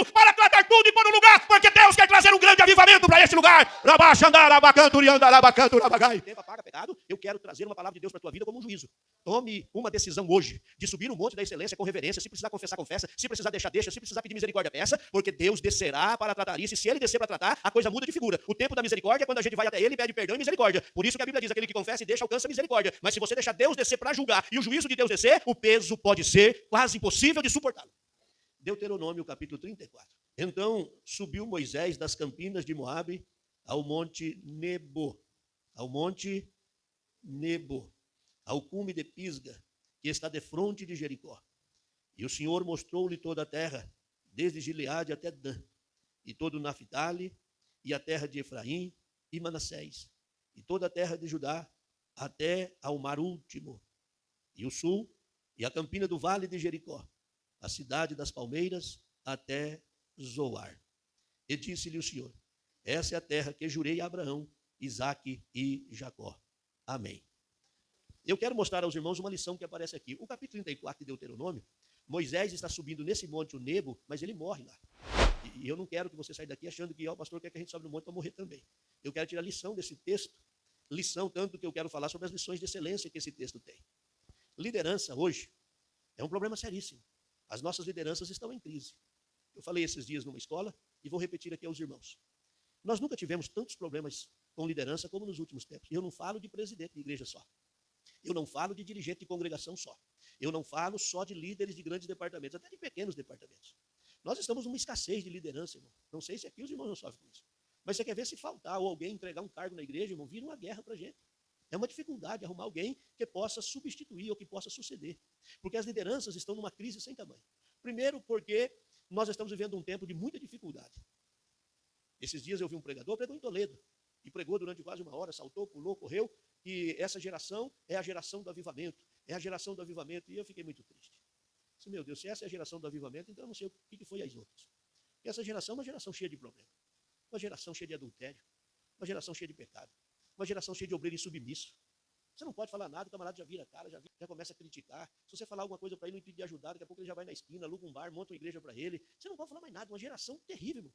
Espírito para tratar tudo e pôr no lugar, porque Deus quer trazer um grande avivamento para este lugar. O tempo apaga pecado. Eu quero trazer uma palavra de Deus para a tua vida como um juízo. Tome uma decisão hoje de subir no monte da excelência com reverência. Se precisar confessar, confessa. Se precisar deixar, deixa. Se precisar pedir misericórdia, peça, porque Deus descerá para tratar isso. E se ele descer para tratar, a coisa muda de figura. O tempo da misericórdia é quando a gente vai até ele e pede perdão e misericórdia. Por isso que a Bíblia diz, aquele que confessa e deixa alcança a misericórdia. Mas se você deixar Deus descer para julgar e o juízo de Deus descer, o peso pode ser quase impossível de suportá-lo. Deuteronômio capítulo 34. Então subiu Moisés das campinas de Moabe ao monte Nebo, ao cume de Pisga, que está defronte de Jericó. E o Senhor mostrou-lhe toda a terra, desde Gileade até Dan, e todo o Naphtali, e a terra de Efraim e Manassés, e toda a terra de Judá, até ao mar último, e o sul, e a campina do vale de Jericó, a cidade das palmeiras, até Zoar. E disse-lhe o Senhor, essa é a terra que jurei a Abraão, Isaque e Jacó. Amém. Eu quero mostrar aos irmãos uma lição que aparece aqui. O capítulo 34 de Deuteronômio, Moisés está subindo nesse monte, o Nebo, mas ele morre lá. E eu não quero que você saia daqui achando que o pastor quer que a gente sobe no monte para morrer também. Eu quero tirar lição desse texto, lição tanto que eu quero falar sobre as lições de excelência que esse texto tem. Liderança hoje é um problema seríssimo. As nossas lideranças estão em crise. Eu falei esses dias numa escola e vou repetir aqui aos irmãos. Nós nunca tivemos tantos problemas com liderança como nos últimos tempos. Eu não falo de presidente de igreja só. Eu não falo de dirigente de congregação só. Eu não falo só de líderes de grandes departamentos, até de pequenos departamentos. Nós estamos numa escassez de liderança, irmão. Não sei se aqui os irmãos não sofrem com isso. Mas você quer ver se faltar ou alguém entregar um cargo na igreja, irmão, vira uma guerra para a gente. É uma dificuldade arrumar alguém que possa substituir ou que possa suceder. Porque as lideranças estão numa crise sem tamanho. Primeiro porque nós estamos vivendo um tempo de muita dificuldade. Esses dias eu vi um pregador, pregou em Toledo. E pregou durante quase uma hora, saltou, pulou, correu. E essa geração é a geração do avivamento. É a geração do avivamento. E eu fiquei muito triste. Disse, meu Deus, se essa é a geração do avivamento, então eu não sei o que foi as outras. Porque essa geração é uma geração cheia de problemas. Uma geração cheia de adultério. Uma geração cheia de pecado. Uma geração cheia de obreiro insubmisso. Você não pode falar nada, o camarada já vira a cara, já começa a criticar. Se você falar alguma coisa para ele, não pedir ajudar, daqui a pouco ele já vai na esquina, aluga um bar, monta uma igreja para ele. Você não pode falar mais nada, uma geração terrível. Irmão.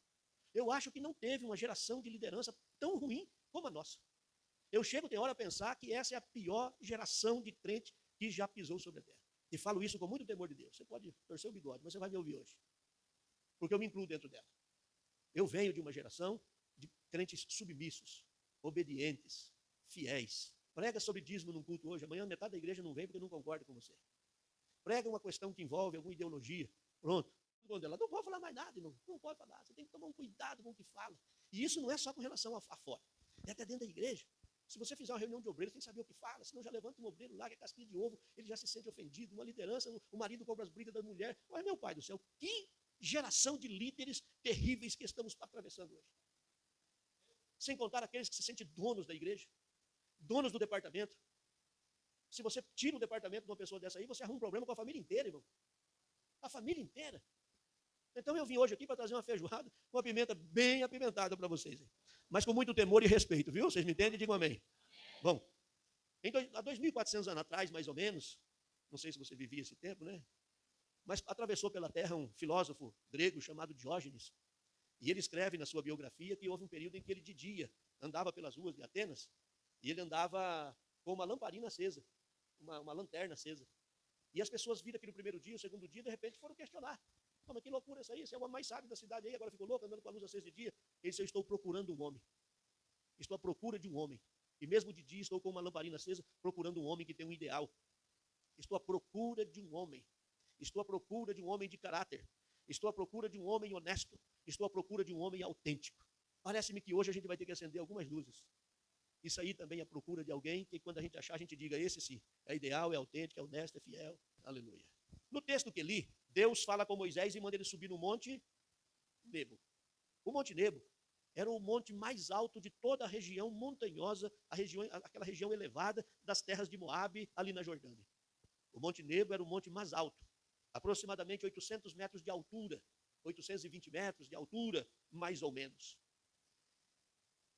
Eu acho que não teve uma geração de liderança tão ruim como a nossa. Eu chego, tem hora a pensar que essa é a pior geração de crente que já pisou sobre a terra. E falo isso com muito temor de Deus. Você pode torcer o bigode, mas você vai me ouvir hoje. Porque eu me incluo dentro dela. Eu venho de uma geração de crentes submissos, obedientes, fiéis. Prega sobre dízimo num culto hoje, amanhã metade da igreja não vem porque não concorda com você. Prega uma questão que envolve alguma ideologia. Pronto. Não pode falar mais nada, não pode falar. Você tem que tomar um cuidado com o que fala. E isso não é só com relação a fora. É até dentro da igreja. Se você fizer uma reunião de obreiros, tem que saber o que fala, senão já levanta um obreiro lá, que é casquinha de ovo, ele já se sente ofendido. Uma liderança, o marido compra as brigas da mulher. Olha, meu pai do céu, que geração de líderes terríveis que estamos atravessando hoje. Sem contar aqueles que se sentem donos da igreja, donos do departamento. Se você tira o departamento de uma pessoa dessa aí, você arruma um problema com a família inteira, irmão. A família inteira. Então eu vim hoje aqui para trazer uma feijoada com uma pimenta bem apimentada para vocês. Mas com muito temor e respeito, viu? Vocês me entendem? Digam amém. Bom, há 2.400 anos atrás, mais ou menos, não sei se você vivia esse tempo, né? Mas atravessou pela terra um filósofo grego chamado Diógenes. E ele escreve na sua biografia que houve um período em que ele de dia andava pelas ruas de Atenas e ele andava com uma lamparina acesa, uma lanterna acesa. E as pessoas viram aquele primeiro dia, o segundo dia, de repente foram questionar. Mas que loucura isso aí, você é o homem mais sábio da cidade aí, agora ficou louco andando com a luz acesa de dia. Ele disse, eu estou procurando um homem. Estou à procura de um homem. E mesmo de dia estou com uma lamparina acesa, procurando um homem que tem um ideal. Estou à procura de um homem. Estou à procura de um homem de caráter. Estou à procura de um homem honesto. Estou à procura de um homem autêntico. Parece-me que hoje a gente vai ter que acender algumas luzes. Isso aí também é a procura de alguém que quando a gente achar, a gente diga, esse sim, é ideal, é autêntico, é honesto, é fiel. Aleluia. No texto que li, Deus fala com Moisés e manda ele subir no monte Nebo. O monte Nebo era o monte mais alto de toda a região montanhosa, aquela região elevada das terras de Moabe, ali na Jordânia. O monte Nebo era o monte mais alto, aproximadamente 800 metros de altura, 820 metros de altura, mais ou menos.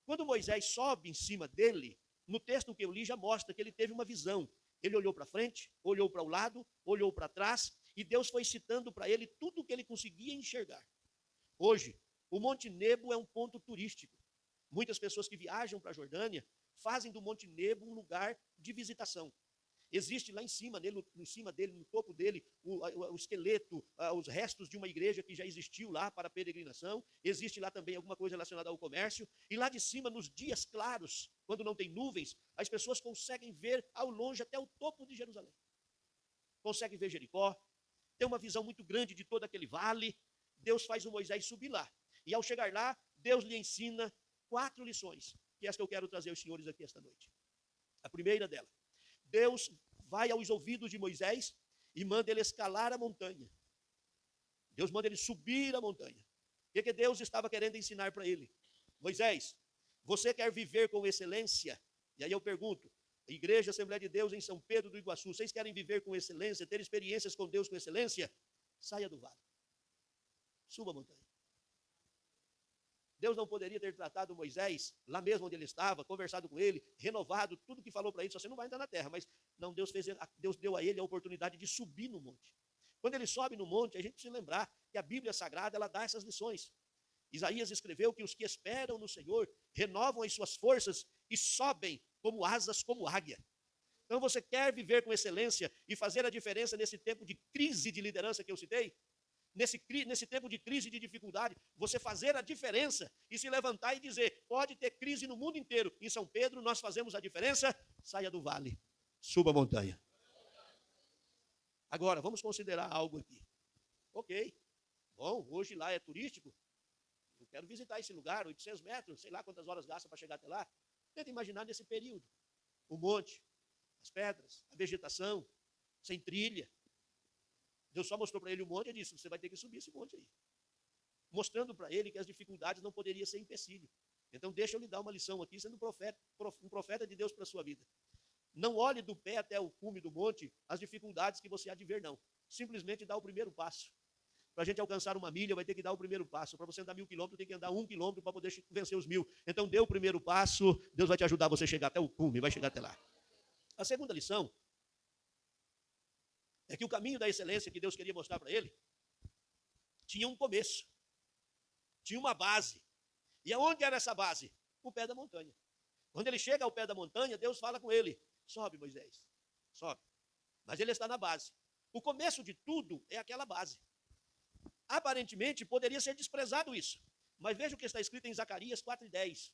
Quando Moisés sobe em cima dele, no texto que eu li já mostra que ele teve uma visão. Ele olhou para frente, olhou para o lado, olhou para trás, e Deus foi citando para ele tudo o que ele conseguia enxergar. Hoje, o Monte Nebo é um ponto turístico. Muitas pessoas que viajam para a Jordânia fazem do Monte Nebo um lugar de visitação. Existe lá em cima dele, no topo dele, o esqueleto, os restos de uma igreja que já existiu lá para peregrinação. Existe lá também alguma coisa relacionada ao comércio. E lá de cima, nos dias claros, quando não tem nuvens, as pessoas conseguem ver ao longe até o topo de Jerusalém. Conseguem ver Jericó, tem uma visão muito grande de todo aquele vale. Deus faz o Moisés subir lá. E ao chegar lá, Deus lhe ensina 4 lições, que é as que eu quero trazer aos senhores aqui esta noite. A primeira dela: Deus vai aos ouvidos de Moisés e manda ele escalar a montanha. Deus manda ele subir a montanha. O que Deus estava querendo ensinar para ele? Moisés, você quer viver com excelência? E aí eu pergunto, Igreja Assembleia de Deus em São Pedro do Iguaçu, vocês querem viver com excelência, ter experiências com Deus com excelência? Saia do vale. Suba a montanha. Deus não poderia ter tratado Moisés lá mesmo onde ele estava, conversado com ele, renovado, tudo que falou para ele, só você não vai entrar na terra. Mas não, Deus deu a ele a oportunidade de subir no monte. Quando ele sobe no monte, a gente precisa lembrar que a Bíblia Sagrada, ela dá essas lições. Isaías escreveu que os que esperam no Senhor renovam as suas forças e sobem como asas, como águia. Então você quer viver com excelência e fazer a diferença nesse tempo de crise de liderança que eu citei? Nesse tempo de crise e de dificuldade, você fazer a diferença e se levantar e dizer, pode ter crise no mundo inteiro, em São Pedro nós fazemos a diferença, saia do vale, suba a montanha. Agora, vamos considerar algo aqui. Ok, bom, hoje lá é turístico, eu quero visitar esse lugar, 800 metros, sei lá quantas horas gasta para chegar até lá. Tenta imaginar nesse período, o monte, as pedras, a vegetação, sem trilha. Deus só mostrou para ele o monte e disse, você vai ter que subir esse monte aí. Mostrando para ele que as dificuldades não poderiam ser empecilho. Então deixa eu lhe dar uma lição aqui, sendo um profeta de Deus para a sua vida. Não olhe do pé até o cume do monte as dificuldades que você há de ver, não. Simplesmente dá o primeiro passo. Para a gente alcançar 1 milha, vai ter que dar o primeiro passo. Para você andar 1.000 quilômetros, tem que andar 1 quilômetro para poder vencer os 1.000. Então dê o primeiro passo, Deus vai te ajudar você a chegar até o cume, vai chegar até lá. A segunda lição é que o caminho da excelência que Deus queria mostrar para ele tinha um começo, tinha uma base. E aonde era essa base? O pé da montanha. Quando ele chega ao pé da montanha, Deus fala com ele, sobe Moisés, sobe. Mas ele está na base. O começo de tudo é aquela base. Aparentemente poderia ser desprezado isso, mas veja o que está escrito em Zacarias 4:10.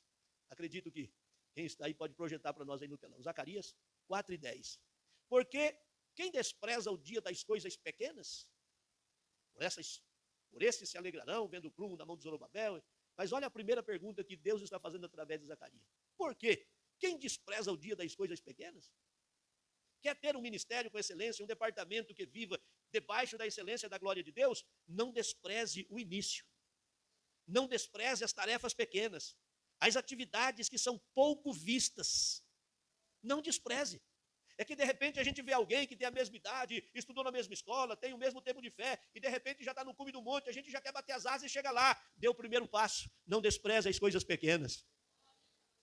Acredito que quem está aí pode projetar para nós aí no telão. Zacarias 4:10. Porque quem despreza o dia das coisas pequenas, por esses se alegrarão, vendo o prumo na mão de Zorobabel. Mas olha a primeira pergunta que Deus está fazendo através de Zacarias. Por quê? Quem despreza o dia das coisas pequenas? Quer ter um ministério com excelência, um departamento que viva debaixo da excelência da glória de Deus? Não despreze o início. Não despreze as tarefas pequenas, as atividades que são pouco vistas. Não despreze. É que de repente a gente vê alguém que tem a mesma idade, estudou na mesma escola, tem o mesmo tempo de fé, e de repente já está no cume do monte, a gente já quer bater as asas e chega lá. Dê o primeiro passo, não despreze as coisas pequenas.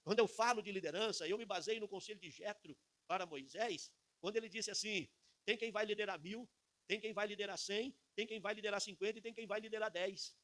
Quando eu falo de liderança, eu me baseio no conselho de Jetro para Moisés, quando ele disse assim, tem quem vai liderar 1.000, tem quem vai liderar 100, tem quem vai liderar 50 e tem quem vai liderar 10.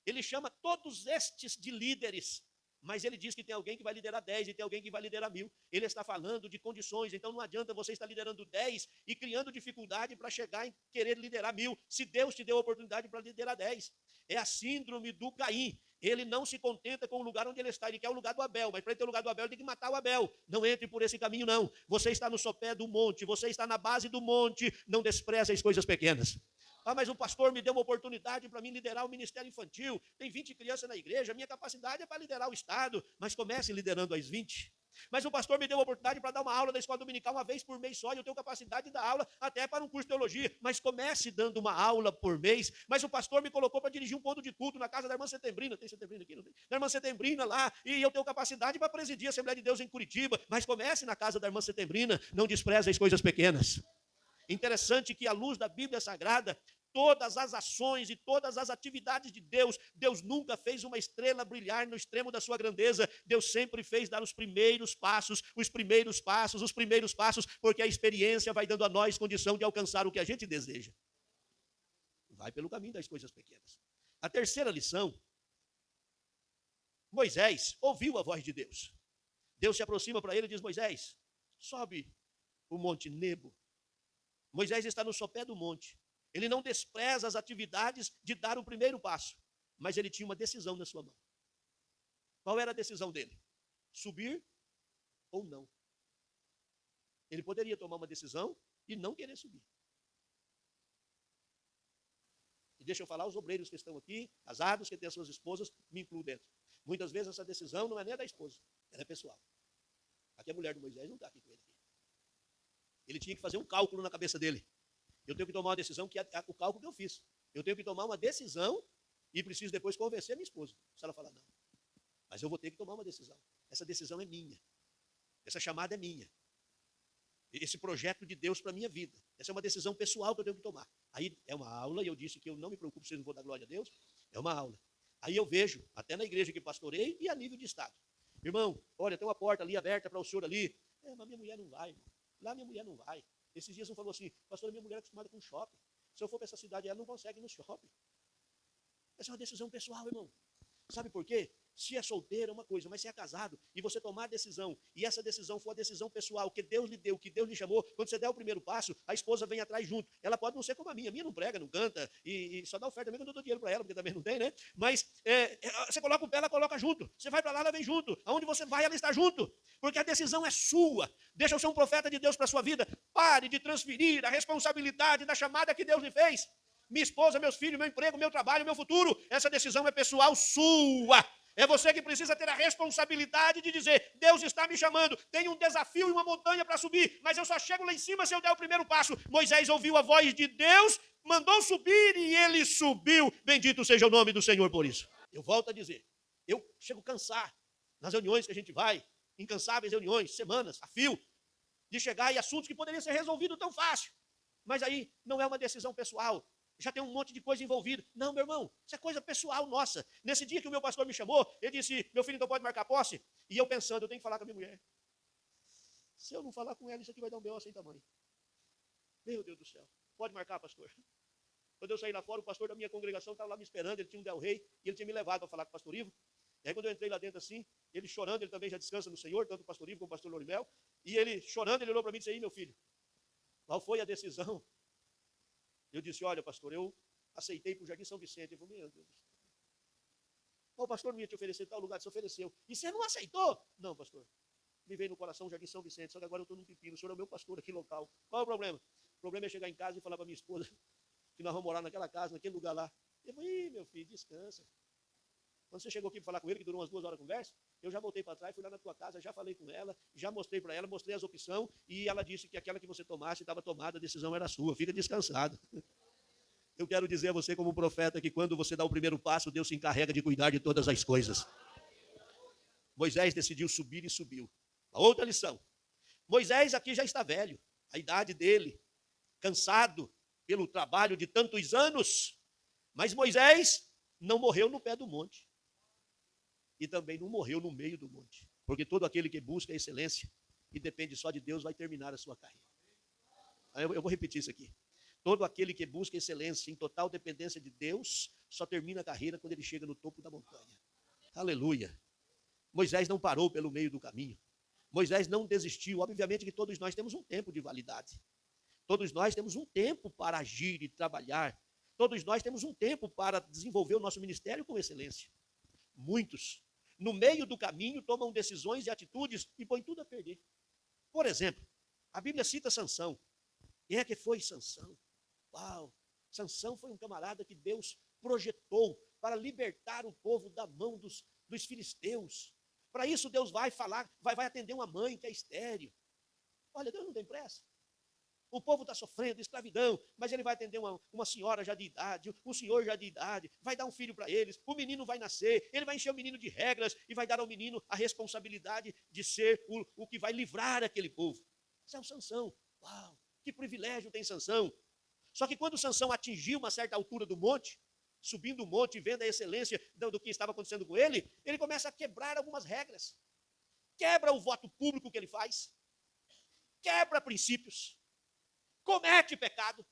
Ele chama todos estes de líderes, mas ele diz que tem alguém que vai liderar 10 e tem alguém que vai liderar 1.000. Ele está falando de condições, então não adianta você estar liderando 10 e criando dificuldade para chegar em querer liderar 1.000, se Deus te deu a oportunidade para liderar 10. É a síndrome do Caim. Ele não se contenta com o lugar onde ele está, ele quer o lugar do Abel, mas para ele ter o lugar do Abel, ele tem que matar o Abel. Não entre por esse caminho, não. Você está no sopé do monte, você está na base do monte, não despreze as coisas pequenas. Ah, mas o pastor me deu uma oportunidade para mim liderar o ministério infantil, tem 20 crianças na igreja, a minha capacidade é para liderar o Estado, mas comece liderando as 20. Mas o pastor me deu a oportunidade para dar uma aula da escola dominical uma vez por mês só, e eu tenho capacidade de dar aula até para um curso de teologia, mas comece dando uma aula por mês. Mas o pastor me colocou para dirigir um ponto de culto na casa da irmã Setembrina, tem Setembrina aqui, não tem? Da irmã Setembrina lá, e eu tenho capacidade para presidir a Assembleia de Deus em Curitiba, mas comece na casa da irmã Setembrina, não despreze as coisas pequenas. Interessante que à luz da Bíblia Sagrada, todas as ações e todas as atividades de Deus, Deus nunca fez uma estrela brilhar no extremo da sua grandeza. Deus sempre fez dar os primeiros passos, porque a experiência vai dando a nós condição de alcançar o que a gente deseja. Vai pelo caminho das coisas pequenas. A terceira lição Moisés ouviu a voz de Deus. Deus se aproxima para ele e diz: Moisés, sobe o monte Nebo. Moisés está no sopé do monte. Ele não despreza as atividades de dar o primeiro passo, mas ele tinha uma decisão na sua mão. Qual era a decisão dele? Subir ou não? Ele poderia tomar uma decisão e não querer subir. E deixa eu falar, os obreiros que estão aqui, casados, que têm as suas esposas, me incluo dentro. Muitas vezes essa decisão não é nem da esposa, ela é pessoal. Aqui a mulher de Moisés não está aqui com ele. Ele tinha que fazer um cálculo na cabeça dele. Eu tenho que tomar uma decisão, que é o cálculo que eu fiz. Eu tenho que tomar uma decisão e preciso depois convencer a minha esposa. Se ela falar não. Mas eu vou ter que tomar uma decisão. Essa decisão é minha. Essa chamada é minha. Esse projeto de Deus para a minha vida. Essa é uma decisão pessoal que eu tenho que tomar. Aí é uma aula, e eu disse que eu não me preocupo se eu não vou dar glória a Deus. É uma aula. Aí eu vejo, até na igreja que pastorei e a nível de Estado. Irmão, olha, tem uma porta ali aberta para o senhor ali. Mas minha mulher não vai, irmão. Lá minha mulher não vai. Esses dias um falou assim: pastor, minha mulher é acostumada com shopping. Se eu for para essa cidade, ela não consegue ir no shopping. Essa é uma decisão pessoal, irmão. Sabe por quê? Se é solteiro é uma coisa, mas se é casado e você tomar a decisão, e essa decisão for a decisão pessoal, que Deus lhe deu, que Deus lhe chamou, quando você der o primeiro passo, a esposa vem atrás junto. Ela pode não ser como a minha não prega, não canta, e só dá oferta mesmo quando eu dou dinheiro para ela, porque também não tem, né? Mas você coloca o pé, ela coloca junto. Você vai para lá, ela vem junto. Aonde você vai, ela está junto. Porque a decisão é sua. Deixa eu ser um profeta de Deus para a sua vida. Pare de transferir a responsabilidade da chamada que Deus lhe fez. Minha esposa, meus filhos, meu emprego, meu trabalho, meu futuro. Essa decisão é pessoal sua. É você que precisa ter a responsabilidade de dizer: Deus está me chamando, tem um desafio e uma montanha para subir, mas eu só chego lá em cima se eu der o primeiro passo. Moisés ouviu a voz de Deus, mandou subir e ele subiu. Bendito seja o nome do Senhor por isso. Eu volto a dizer, eu chego a cansar nas reuniões que a gente vai, incansáveis reuniões, semanas, a fio, de chegar em assuntos que poderiam ser resolvidos tão fácil. Mas aí não é uma decisão pessoal. Já tem um monte de coisa envolvida. Não, meu irmão, isso é coisa pessoal nossa. Nesse dia que o meu pastor me chamou, ele disse: meu filho, então pode marcar posse? E eu pensando, eu tenho que falar com a minha mulher. Se eu não falar com ela, isso aqui vai dar um B.O. sem tamanho. Meu Deus do céu. Pode marcar, pastor? Quando eu saí lá fora, o pastor da minha congregação estava lá me esperando, ele tinha um Del Rey, e ele tinha me levado para falar com o pastor Ivo. E aí quando eu entrei lá dentro assim, ele chorando, ele também já descansa no Senhor, tanto o pastor Ivo como o pastor Lorimel, e ele chorando, ele olhou para mim e disse: aí, meu filho, qual foi a decisão? Eu disse: olha, pastor, eu aceitei para o Jardim São Vicente. Ele falou: meu Deus. O pastor não ia te oferecer tal lugar, se ofereceu. E você não aceitou? Não, pastor. Me veio no coração o Jardim São Vicente, só que agora eu estou num pepino. O senhor é o meu pastor aqui local. Qual é o problema? O problema é chegar em casa e falar para minha esposa que nós vamos morar naquela casa, naquele lugar lá. Eu falei: ih, meu filho, descansa. Quando você chegou aqui para falar com ele, que durou umas 2 horas de conversa, eu já voltei para trás, fui lá na tua casa, já falei com ela, já mostrei para ela, mostrei as opções, e ela disse que aquela que você tomasse estava tomada, a decisão era sua. Fica descansado. Eu quero dizer a você, como profeta, que quando você dá o primeiro passo, Deus se encarrega de cuidar de todas as coisas. Moisés decidiu subir e subiu. A outra lição: Moisés aqui já está velho, a idade dele, cansado pelo trabalho de tantos anos, mas Moisés não morreu no pé do monte. E também não morreu no meio do monte. Porque todo aquele que busca a excelência e depende só de Deus vai terminar a sua carreira. Eu vou repetir isso aqui. Todo aquele que busca excelência em total dependência de Deus só termina a carreira quando ele chega no topo da montanha. Aleluia. Moisés não parou pelo meio do caminho. Moisés não desistiu. Obviamente que todos nós temos um tempo de validade. Todos nós temos um tempo para agir e trabalhar. Todos nós temos um tempo para desenvolver o nosso ministério com excelência. Muitos, no meio do caminho, tomam decisões e atitudes e põem tudo a perder. Por exemplo, a Bíblia cita Sansão. Quem é que foi Sansão? Uau! Sansão foi um camarada que Deus projetou para libertar o povo da mão dos filisteus. Para isso Deus vai falar, vai atender uma mãe que é estéril. Olha, Deus não tem pressa. O povo está sofrendo escravidão, mas ele vai atender uma senhora já de idade, um senhor já de idade, vai dar um filho para eles, o menino vai nascer, ele vai encher o menino de regras e vai dar ao menino a responsabilidade de ser o que vai livrar aquele povo. Isso é o Sansão. Uau, que privilégio tem Sansão. Só que quando Sansão atingiu uma certa altura do monte, subindo o monte e vendo a excelência do que estava acontecendo com ele, ele começa a quebrar algumas regras. Quebra o voto público que ele faz, quebra princípios, comete pecado.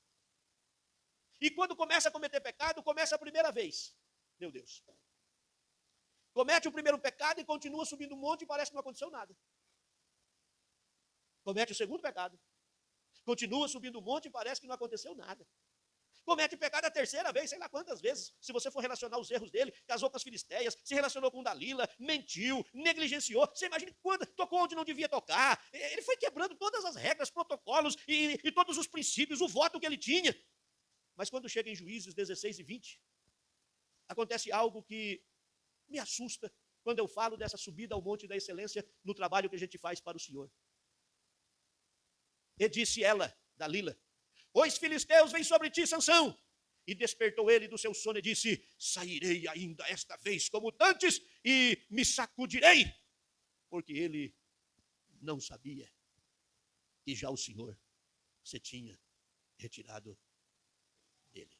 E quando começa a cometer pecado, começa a primeira vez. Meu Deus. Comete o primeiro pecado e continua subindo um monte e parece que não aconteceu nada. Comete o segundo pecado. Continua subindo um monte e parece que não aconteceu nada. Comete pecado a terceira vez, sei lá quantas vezes, se você for relacionar os erros dele, casou com as filisteias, se relacionou com Dalila, mentiu, negligenciou. Você imagina quando tocou onde não devia tocar. Ele foi quebrando todas as regras, protocolos e todos os princípios, o voto que ele tinha. Mas quando chega em Juízes 16 e 20, acontece algo que me assusta quando eu falo dessa subida ao monte da excelência no trabalho que a gente faz para o Senhor. E disse ela, Dalila: os filisteus vêm sobre ti, Sansão. E despertou ele do seu sono e disse: sairei ainda esta vez como dantes e me sacudirei. Porque ele não sabia que já o Senhor se tinha retirado dele.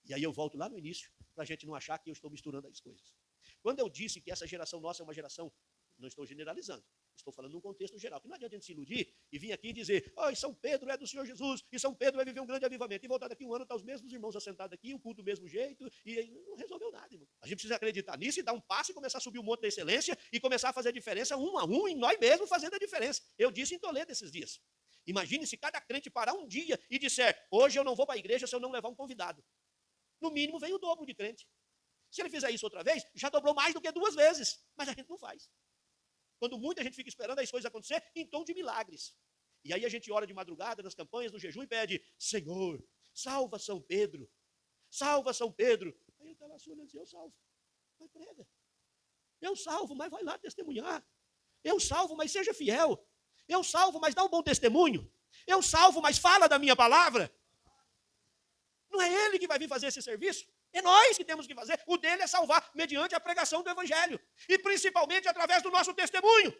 E aí eu volto lá no início, para a gente não achar que eu estou misturando as coisas. Quando eu disse que essa geração nossa é uma geração, não estou generalizando, estou falando num contexto geral, que não adianta a gente se iludir e vir aqui e dizer: oh, São Pedro é do Senhor Jesus, e São Pedro vai viver um grande avivamento, e voltar daqui um ano, está os mesmos irmãos assentados aqui, o culto do mesmo jeito, e não resolveu nada, irmão. A gente precisa acreditar nisso e dar um passo e começar a subir o monte da excelência e começar a fazer a diferença um a um, em nós mesmos fazendo a diferença. Eu disse em Toledo esses dias. Imagine se cada crente parar um dia e disser: hoje eu não vou para a igreja se eu não levar um convidado. No mínimo vem o dobro de crente. Se ele fizer isso outra vez, já dobrou mais do que 2 vezes, mas a gente não faz. Quando muita gente fica esperando as coisas acontecer em tom de milagres. E aí a gente ora de madrugada, nas campanhas, no jejum, e pede: Senhor, salva São Pedro. Salva São Pedro. Aí ele está lá olhando assim: eu salvo. Mas prega. Eu salvo, mas vai lá testemunhar. Eu salvo, mas seja fiel. Eu salvo, mas dá um bom testemunho. Eu salvo, mas fala da minha palavra. Não é ele que vai vir fazer esse serviço. É nós que temos que fazer. O dele é salvar mediante a pregação do evangelho. E principalmente através do nosso testemunho.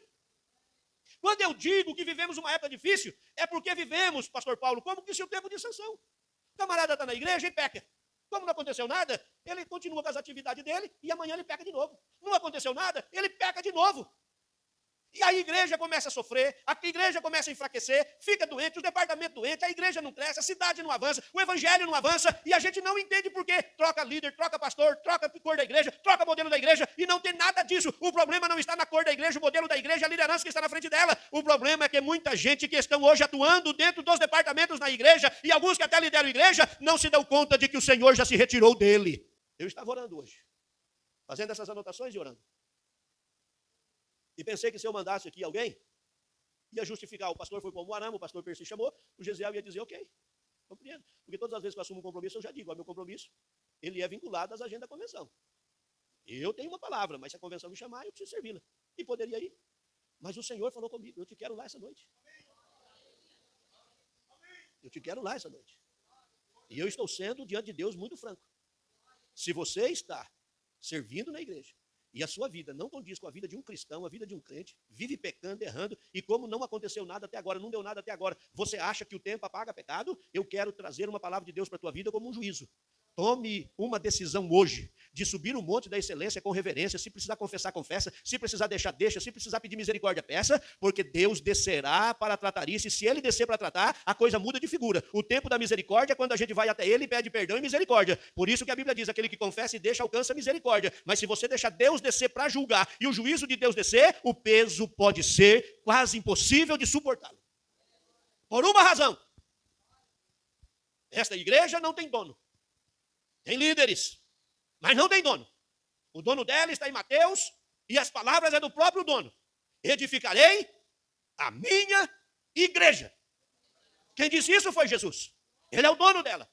Quando eu digo que vivemos uma época difícil, é porque vivemos, pastor Paulo, como que se o tempo de Sansão. O camarada está na igreja e peca. Como não aconteceu nada, ele continua com as atividades dele e amanhã ele peca de novo. Não aconteceu nada, ele peca de novo. E a igreja começa a sofrer, a igreja começa a enfraquecer, fica doente, os departamentos doentes, a igreja não cresce, a cidade não avança, o evangelho não avança, e a gente não entende por quê. Troca líder, troca pastor, troca cor da igreja, troca modelo da igreja, e não tem nada disso. O problema não está na cor da igreja, o modelo da igreja, a liderança que está na frente dela. O problema é que muita gente que estão hoje atuando dentro dos departamentos na igreja, e alguns que até lideram a igreja, não se dão conta de que o Senhor já se retirou dele. Eu estava orando hoje, fazendo essas anotações e orando. E pensei que se eu mandasse aqui alguém, ia justificar: o pastor foi para o Moarama, o pastor Percy chamou, o Gesiel ia dizer: ok, compreendo. Porque todas as vezes que eu assumo um compromisso, eu já digo: meu compromisso, ele é vinculado às agendas da convenção. Eu tenho uma palavra, mas se a convenção me chamar, eu preciso servi-la. E poderia ir. Mas o Senhor falou comigo: eu te quero lá essa noite. Eu te quero lá essa noite. E eu estou sendo, diante de Deus, muito franco. Se você está servindo na igreja, e a sua vida não condiz com a vida de um cristão, a vida de um crente, vive pecando, errando, e como não aconteceu nada até agora, não deu nada até agora, você acha que o tempo apaga pecado? Eu quero trazer uma palavra de Deus para a tua vida como um juízo. Tome uma decisão hoje de subir o monte da excelência com reverência. Se precisar confessar, confessa. Se precisar deixar, deixa. Se precisar pedir misericórdia, peça. Porque Deus descerá para tratar isso. E se Ele descer para tratar, a coisa muda de figura. O tempo da misericórdia é quando a gente vai até Ele e pede perdão e misericórdia. Por isso que a Bíblia diz: aquele que confessa e deixa alcança misericórdia. Mas se você deixar Deus descer para julgar e o juízo de Deus descer, o peso pode ser quase impossível de suportá-lo. Por uma razão: esta igreja não tem dono. Tem líderes, mas não tem dono. O dono dela está em Mateus e as palavras é do próprio dono: edificarei a minha igreja. Quem disse isso foi Jesus. Ele é o dono dela.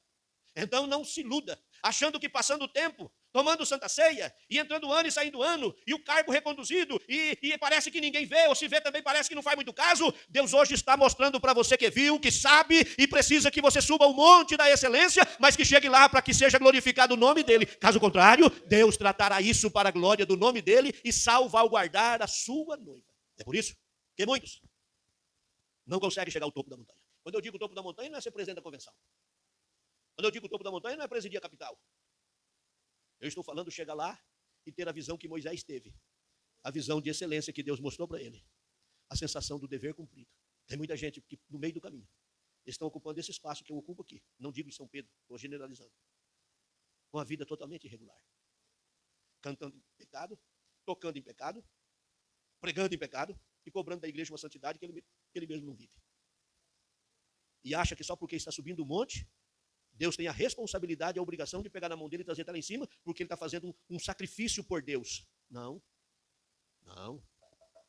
Então não se iluda, achando que passando o tempo, tomando Santa Ceia, e entrando ano e saindo ano, e o cargo reconduzido, e parece que ninguém vê, ou se vê também parece que não faz muito caso. Deus hoje está mostrando para você que viu, que sabe, e precisa que você suba o monte da excelência, mas que chegue lá para que seja glorificado o nome dele. Caso contrário, Deus tratará isso para a glória do nome dele e salvaguardar a sua noiva. É por isso que muitos não conseguem chegar ao topo da montanha. Quando eu digo topo da montanha, não é ser presidente da convenção. Quando eu digo topo da montanha, não é presidir a capital. Eu estou falando chegar lá e ter a visão que Moisés teve. A visão de excelência que Deus mostrou para ele. A sensação do dever cumprido. Tem muita gente que, no meio do caminho, estão ocupando esse espaço que eu ocupo aqui. Não digo em São Pedro, estou generalizando. Com a vida totalmente irregular. cantando em pecado, tocando em pecado, pregando em pecado e cobrando da igreja uma santidade que ele mesmo não vive. E acha que só porque está subindo o monte, Deus tem a responsabilidade, a obrigação de pegar na mão dele e trazer até lá em cima, porque ele está fazendo um sacrifício por Deus. Não, não.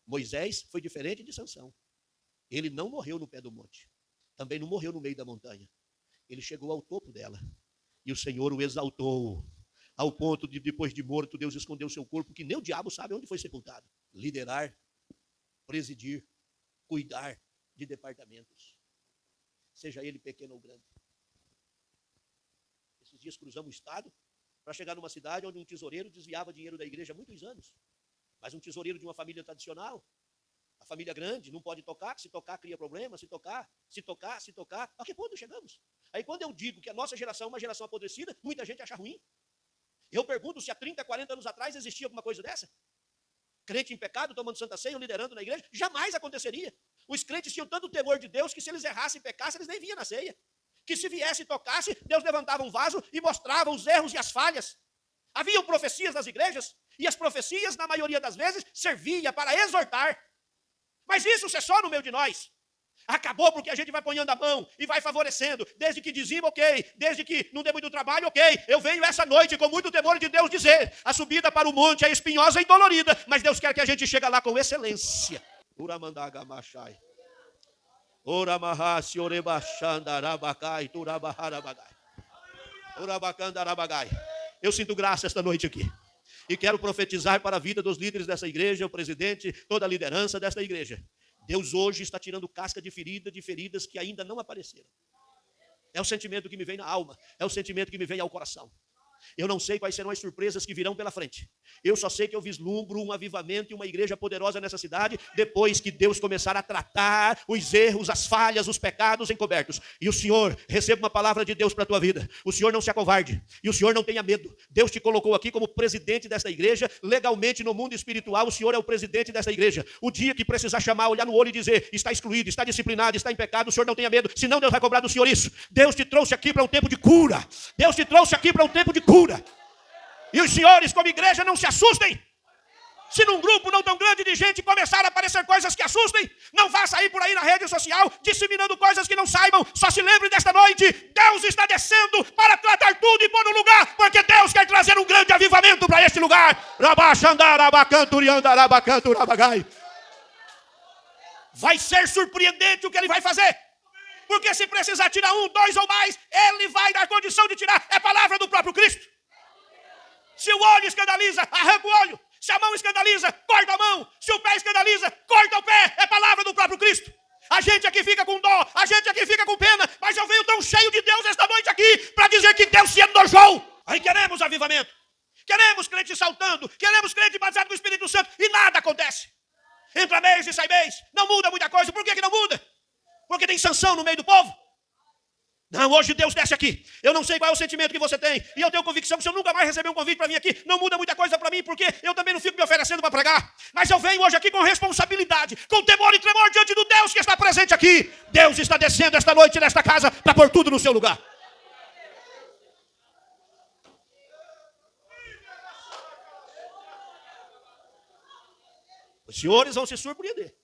Moisés foi diferente de Sansão. Ele não morreu no pé do monte. Também não morreu no meio da montanha. Ele chegou ao topo dela. E o Senhor o exaltou. Ao ponto de, depois de morto, Deus escondeu o seu corpo, que nem o diabo sabe onde foi sepultado. Liderar, presidir, cuidar de departamentos. Seja ele pequeno ou grande. Esses dias cruzamos o estado para chegar numa cidade onde um tesoureiro desviava dinheiro da igreja há muitos anos. Mas um tesoureiro de uma família tradicional, a família grande, não pode tocar, se tocar cria problema, se tocar. A que ponto chegamos? Aí quando eu digo que a nossa geração é uma geração apodrecida, muita gente acha ruim. Eu pergunto se há 30, 40 anos atrás existia alguma coisa dessa? Crente em pecado, tomando santa ceia, liderando na igreja, jamais aconteceria. Os crentes tinham tanto temor de Deus que se eles errassem e pecassem, eles nem vinham na ceia. Que se viesse e tocasse, Deus levantava um vaso e mostrava os erros e as falhas. Haviam profecias nas igrejas, e as profecias, na maioria das vezes, serviam para exortar. Mas isso cessou no meio de nós. Acabou porque a gente vai ponhando a mão e vai favorecendo. Desde que dizima, ok. Desde que não dê muito trabalho, ok. Eu venho essa noite com muito temor de Deus dizer: a subida para o monte é espinhosa e dolorida, mas Deus quer que a gente chegue lá com excelência. Uramandagamachai. Oramahasi orebachandarabagai turabaharabagai. Urabacandarabagai. Eu sinto graça esta noite aqui. E quero profetizar para a vida dos líderes dessa igreja, o presidente, toda a liderança desta igreja. Deus hoje está tirando casca de feridas que ainda não apareceram. É o sentimento que me vem na alma, é o sentimento que me vem ao coração. Eu não sei quais serão as surpresas que virão pela frente. Eu só sei que eu vislumbro um avivamento e uma igreja poderosa nessa cidade, depois que Deus começar a tratar os erros, as falhas, os pecados encobertos. E o Senhor, receba uma palavra de Deus para a tua vida. O Senhor não se acovarde, e o Senhor não tenha medo. Deus te colocou aqui como presidente desta igreja, legalmente no mundo espiritual, o Senhor é o presidente desta igreja. O dia que precisar chamar, olhar no olho e dizer: está excluído, está disciplinado, está em pecado, o Senhor não tenha medo, senão Deus vai cobrar do Senhor isso. Deus te trouxe aqui para um tempo de cura. Deus te trouxe aqui para um tempo de cura. E os senhores, como igreja, não se assustem. Se num grupo não tão grande de gente começar a aparecer coisas que assustem, não vá sair por aí na rede social disseminando coisas que não saibam. Só se lembre desta noite: Deus está descendo para tratar tudo e pôr no lugar, porque Deus quer trazer um grande avivamento para este lugar. Vai ser surpreendente o que ele vai fazer. Porque se precisar tirar 1, 2 ou mais, ele vai dar condição de tirar. É palavra do próprio Cristo. Se o olho escandaliza, arranca o olho. Se a mão escandaliza, corta a mão. Se o pé escandaliza, corta o pé. É palavra do próprio Cristo. A gente aqui fica com dó, a gente aqui fica com pena, mas eu venho tão cheio de Deus esta noite aqui para dizer que Deus se enojou. Aí queremos avivamento. Queremos crente saltando, queremos crente batizado com o Espírito Santo e nada acontece. Entra mês e sai mês, não muda muita coisa. Por que não muda? Porque tem sanção no meio do povo. Não, hoje Deus desce aqui. Eu não sei qual é o sentimento que você tem. E eu tenho convicção que se eu nunca mais receber um convite para vir aqui, não muda muita coisa para mim, porque eu também não fico me oferecendo para pregar. Mas eu venho hoje aqui com responsabilidade, com temor e tremor diante do Deus que está presente aqui. Deus está descendo esta noite nesta casa para pôr tudo no seu lugar. Os senhores vão se surpreender.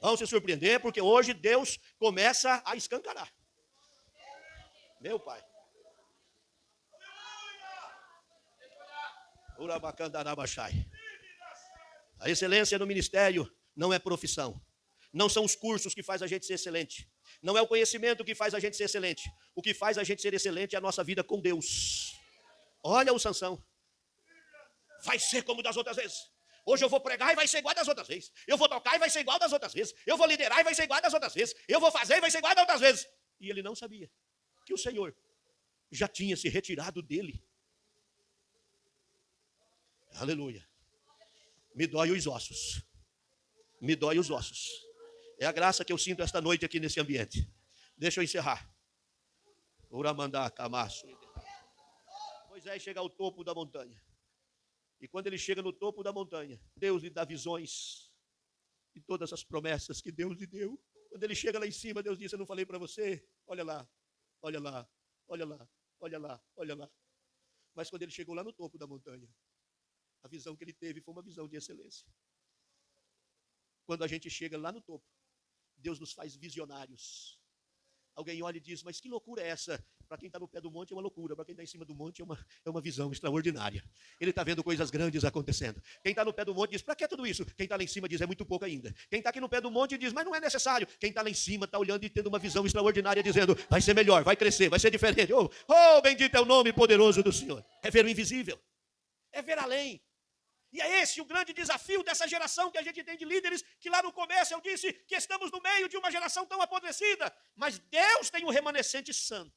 Vão se surpreender, porque hoje Deus começa a escancarar. Meu Pai. A excelência no ministério não é profissão. Não são os cursos que faz a gente ser excelente. Não é o conhecimento que faz a gente ser excelente. O que faz a gente ser excelente é a nossa vida com Deus. Olha o Sansão. Vai ser como das outras vezes. Hoje eu vou pregar e vai ser igual das outras vezes. Eu vou tocar e vai ser igual das outras vezes. Eu vou liderar e vai ser igual das outras vezes. Eu vou fazer e vai ser igual das outras vezes. E ele não sabia que o Senhor já tinha se retirado dele. Aleluia. Me dói os ossos. Me dói os ossos. É a graça que eu sinto esta noite aqui nesse ambiente. Deixa eu encerrar. Uramandá, Camaço. Moisés chega ao topo da montanha. E quando ele chega no topo da montanha, Deus lhe dá visões de todas as promessas que Deus lhe deu. Quando ele chega lá em cima, Deus disse: eu não falei para você? Olha lá, olha lá, olha lá, olha lá, olha lá. Mas quando ele chegou lá no topo da montanha, A visão que ele teve foi uma visão de excelência. Quando a gente chega lá no topo, Deus nos faz visionários. Alguém olha e diz, mas que loucura é essa? Para quem está no pé do monte é uma loucura, para quem está em cima do monte é uma visão extraordinária. Ele está vendo coisas grandes acontecendo. Quem está no pé do monte diz, para que tudo isso? Quem está lá em cima diz, é muito pouco ainda. Quem está aqui no pé do monte diz, mas não é necessário. Quem está lá em cima está olhando e tendo uma visão extraordinária, dizendo, vai ser melhor, vai crescer, vai ser diferente. Oh, bendito é o nome poderoso do Senhor. É ver o invisível, é ver além. E é esse o grande desafio dessa geração que a gente tem de líderes, que lá no começo eu disse que estamos no meio de uma geração tão apodrecida, mas Deus tem um remanescente santo.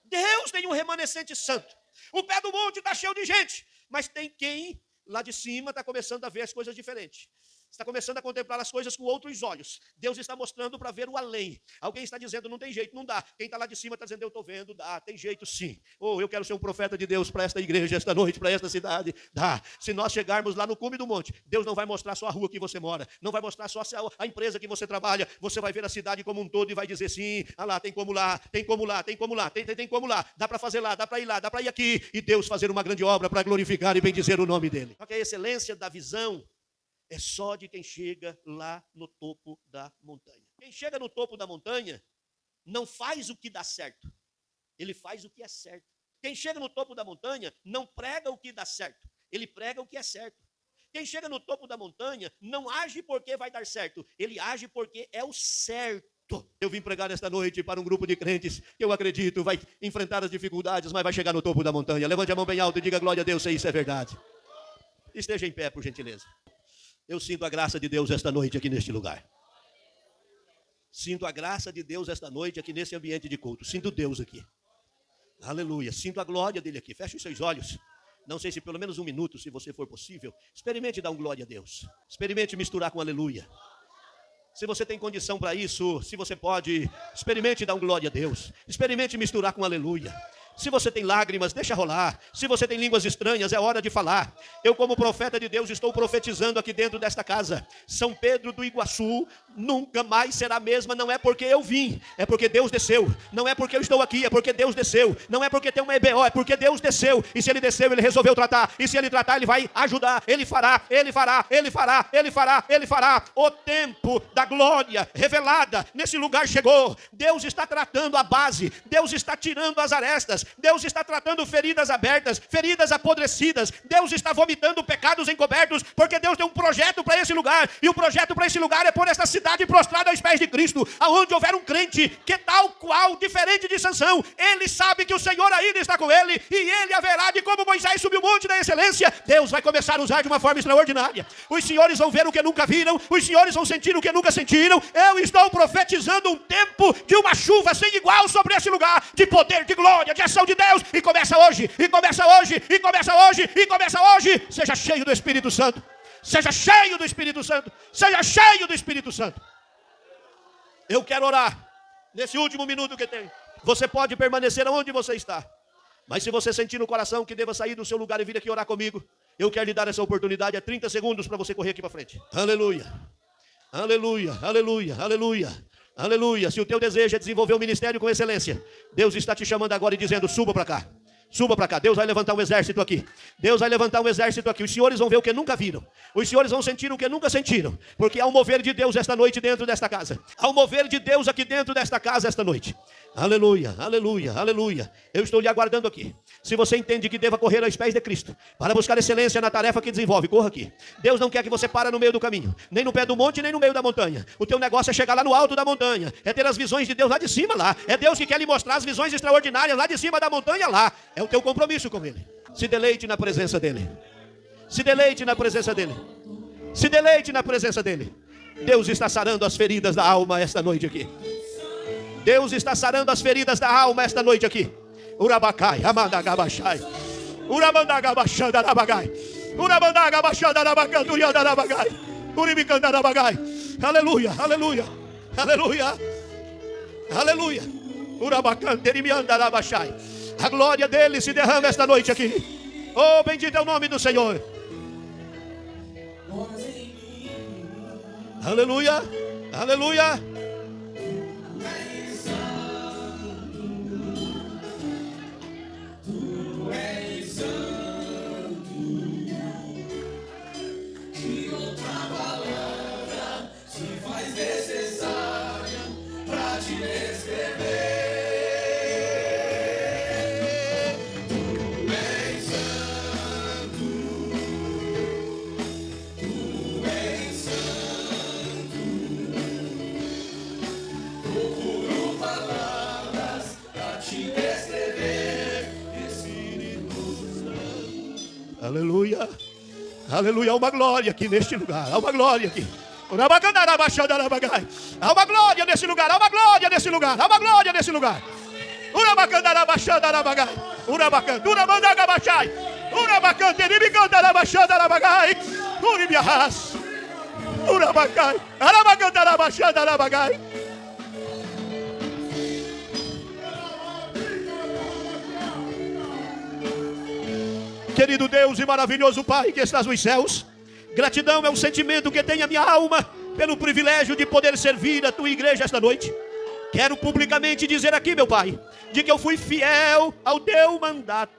Deus tem um remanescente santo. O pé do monte está cheio de gente, mas tem quem lá de cima está começando a ver as coisas diferentes. Está começando a contemplar as coisas com outros olhos. Deus está mostrando para ver o além. Alguém está dizendo, não tem jeito, não dá. Quem está lá de cima está dizendo, eu estou vendo, dá, tem jeito sim. Eu quero ser um profeta de Deus para esta igreja, esta noite, para esta cidade. Dá. Se nós chegarmos lá no cume do monte, Deus não vai mostrar só a rua que você mora, não vai mostrar só a empresa que você trabalha. Você vai ver a cidade como um todo e vai dizer, sim, lá, tem como lá, tem como lá, tem como lá, tem como lá. Dá para fazer lá, dá para ir lá, dá para ir aqui. E Deus fazer uma grande obra para glorificar e bendizer o nome dele. Porque a excelência da visão é só de quem chega lá no topo da montanha. Quem chega no topo da montanha não faz o que dá certo. Ele faz o que é certo. Quem chega no topo da montanha não prega o que dá certo. Ele prega o que é certo. Quem chega no topo da montanha não age porque vai dar certo. Ele age porque é o certo. Eu vim pregar esta noite para um grupo de crentes que eu acredito vai enfrentar as dificuldades, mas vai chegar no topo da montanha. Levante a mão bem alta e diga glória a Deus se isso é verdade. Esteja em pé, por gentileza. Eu sinto a graça de Deus esta noite aqui neste lugar. Sinto a graça de Deus esta noite aqui nesse ambiente de culto. Sinto Deus aqui. Aleluia. Sinto a glória dele aqui. Feche os seus olhos. Não sei se pelo menos um minuto, se você for possível. Experimente dar um glória a Deus. Experimente misturar com aleluia. Se você tem condição para isso, se você pode, experimente dar um glória a Deus. Experimente misturar com aleluia. Se você tem lágrimas, deixa rolar. Se você tem línguas estranhas, é hora de falar. Eu, como profeta de Deus, estou profetizando aqui dentro desta casa. São Pedro do Iguaçu nunca mais será a mesma. Não é porque eu vim, é porque Deus desceu. Não é porque eu estou aqui, é porque Deus desceu. Não é porque tem uma EBO, é porque Deus desceu. E se ele desceu, ele resolveu tratar. E se ele tratar, ele vai ajudar. Ele fará, ele fará, ele fará, ele fará, ele fará. O tempo da glória revelada nesse lugar chegou. Deus está tratando a base. Deus está tirando as arestas. Deus está tratando feridas abertas, feridas apodrecidas. Deus está vomitando pecados encobertos, porque Deus tem um projeto para esse lugar. E o projeto para esse lugar é pôr esta cidade prostrada aos pés de Cristo. Aonde houver um crente que tal qual, diferente de Sansão, ele sabe que o Senhor ainda está com ele, e ele haverá de como Moisés subiu o monte da excelência. Deus vai começar a usar de uma forma extraordinária. Os senhores vão ver o que nunca viram, os senhores vão sentir o que nunca sentiram. Eu estou profetizando um tempo de uma chuva sem igual sobre esse lugar, de poder, de glória, de ação de Deus, e começa hoje, e começa hoje, e começa hoje, e começa hoje. Seja cheio do Espírito Santo, seja cheio do Espírito Santo, seja cheio do Espírito Santo. Eu quero orar nesse último minuto que tem. Você pode permanecer onde você está, mas se você sentir no coração que deva sair do seu lugar e vir aqui orar comigo, eu quero lhe dar essa oportunidade. É 30 segundos para você correr aqui para frente. Aleluia, aleluia, aleluia, aleluia. Aleluia. Se o teu desejo é desenvolver o ministério com excelência, Deus está te chamando agora e dizendo, suba para cá. Suba para cá. Deus vai levantar um exército aqui. Deus vai levantar um exército aqui. Os senhores vão ver o que nunca viram. Os senhores vão sentir o que nunca sentiram. Porque há um mover de Deus esta noite dentro desta casa. Há um mover de Deus aqui dentro desta casa esta noite. Aleluia, aleluia, aleluia. Eu estou lhe aguardando aqui. Se você entende que deva correr aos pés de Cristo para buscar excelência na tarefa que desenvolve, corra aqui. Deus não quer que você pare no meio do caminho, nem no pé do monte, nem no meio da montanha. O teu negócio é chegar lá no alto da montanha, é ter as visões de Deus lá de cima lá. É Deus que quer lhe mostrar as visões extraordinárias lá de cima da montanha lá. É o teu compromisso com Ele. Se deleite na presença dEle. Se deleite na presença dEle. Se deleite na presença dEle. Deus está sarando as feridas da alma esta noite aqui. Deus está sarando as feridas da alma esta noite aqui. Urabacai, amandagabachai. Urabandagabachandarabagai. Urabandagabachandarabagai. Uribicandarabagai. Aleluia, aleluia, aleluia, aleluia. Urabacanterimiandarabachai. A glória dele se derrama esta noite aqui. Oh, bendito é o nome do Senhor. Aleluia, aleluia. Aleluia. Aleluia. Há uma glória aqui neste lugar. Há uma glória aqui. Há uma glória nesse lugar. Há uma glória nesse lugar. Há uma glória nesse lugar. Querido Deus e maravilhoso Pai que estás nos céus, gratidão é um sentimento que tem a minha alma pelo privilégio de poder servir a tua igreja esta noite. Quero publicamente dizer aqui, meu Pai, de que eu fui fiel ao teu mandato.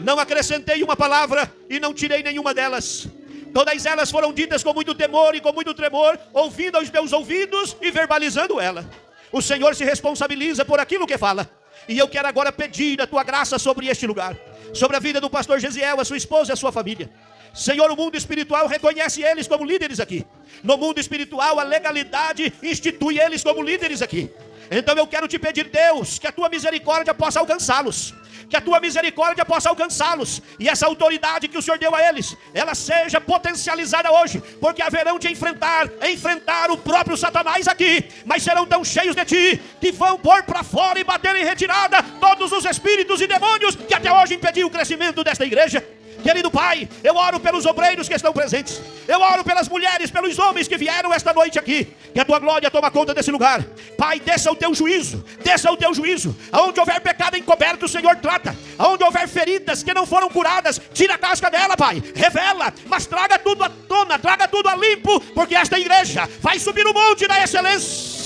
Não acrescentei uma palavra e não tirei nenhuma delas. Todas elas foram ditas com muito temor e com muito tremor, ouvindo aos meus ouvidos e verbalizando ela. O Senhor se responsabiliza por aquilo que fala. E eu quero agora pedir a tua graça sobre este lugar, sobre a vida do pastor Gesiel, a sua esposa e a sua família. Senhor, o mundo espiritual reconhece eles como líderes aqui. No mundo espiritual, a legalidade institui eles como líderes aqui. Então eu quero te pedir, Deus, que a tua misericórdia possa alcançá-los. Que a tua misericórdia possa alcançá-los. E essa autoridade que o Senhor deu a eles, ela seja potencializada hoje. Porque haverão de enfrentar o próprio Satanás aqui. Mas serão tão cheios de ti, que vão pôr para fora e bater em retirada todos os espíritos e demônios que até hoje impediam o crescimento desta igreja. Querido Pai, eu oro pelos obreiros que estão presentes. Eu oro pelas mulheres, pelos homens que vieram esta noite aqui. Que a tua glória toma conta desse lugar. Pai, desça o teu juízo. Desça o teu juízo. Aonde houver pecado encoberto, o Senhor trata. Aonde houver feridas que não foram curadas, tira a casca dela, Pai. Revela, mas traga tudo à tona, traga tudo a limpo. Porque esta igreja vai subir o monte da excelência.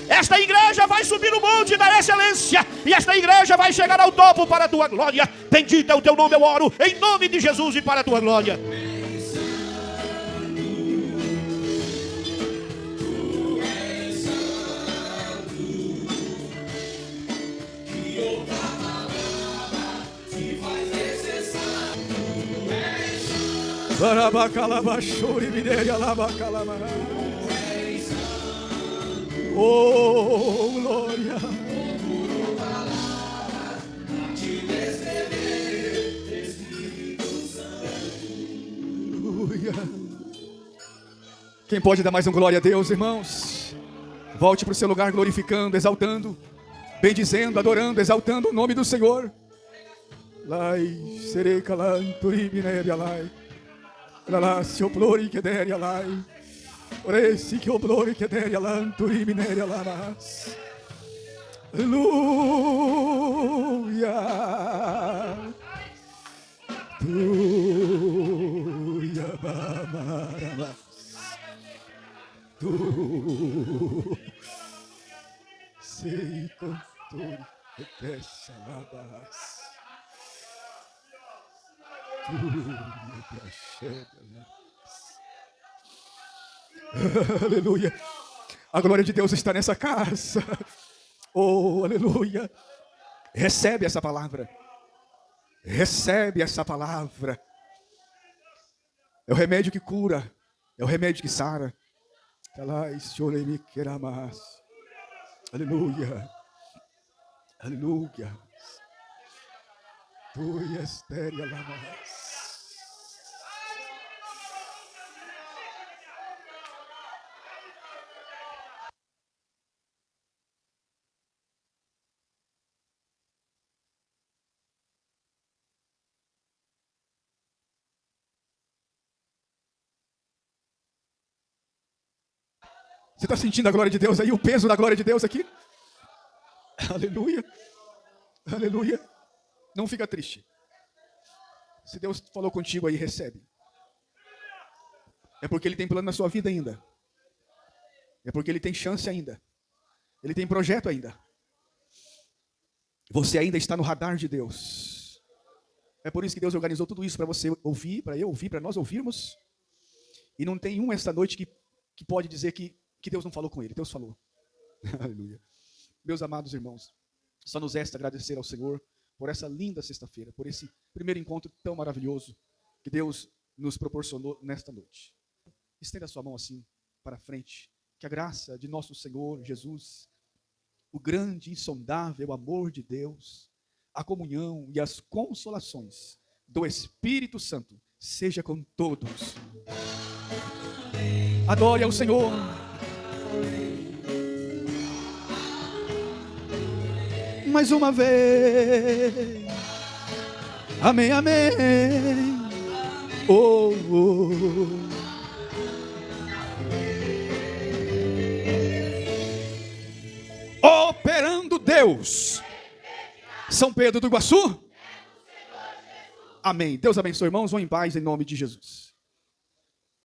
Esta igreja vai subir o monte da excelência. E esta igreja vai chegar ao topo para a tua glória. Bendito é o teu nome, eu oro em nome de Jesus e para a tua glória. Oh, glória. Quem pode dar mais um glória a Deus, irmãos? Volte para o seu lugar glorificando, exaltando, bendizendo, adorando, exaltando o nome do Senhor. Lai, serei calanturi bineri alai. Lá, se o glória que der alai. Oresi que o glória que der alanturi bineri alamas. Aleluia. Tuia bamarama. Tu sei contori deixa labas. Tu me prachega. Aleluia. A glória de Deus está nessa casa. Oh, aleluia. Recebe essa palavra. Recebe essa palavra. É o remédio que cura. É o remédio que sara. Aleluia. Aleluia. Tu estéria lamas. Você está sentindo a glória de Deus aí? O peso da glória de Deus aqui? Aleluia. Aleluia. Não fica triste. Se Deus falou contigo aí, recebe. É porque Ele tem plano na sua vida ainda. É porque Ele tem chance ainda. Ele tem projeto ainda. Você ainda está no radar de Deus. É por isso que Deus organizou tudo isso para você ouvir, para eu ouvir, para nós ouvirmos. E não tem um esta noite que pode dizer que Deus não falou com ele. Deus falou. Aleluia. Meus amados irmãos, só nos resta agradecer ao Senhor por essa linda sexta-feira, por esse primeiro encontro tão maravilhoso que Deus nos proporcionou nesta noite. Estenda a sua mão assim para frente. Que a graça de nosso Senhor Jesus, o grande e insondável amor de Deus, a comunhão e as consolações do Espírito Santo seja com todos. Adore ao Senhor. Mais uma vez. Amém, amém. Oh, oh. Operando Deus. São Pedro do Iguaçu. Amém. Deus abençoe, irmãos. Vão em paz em nome de Jesus.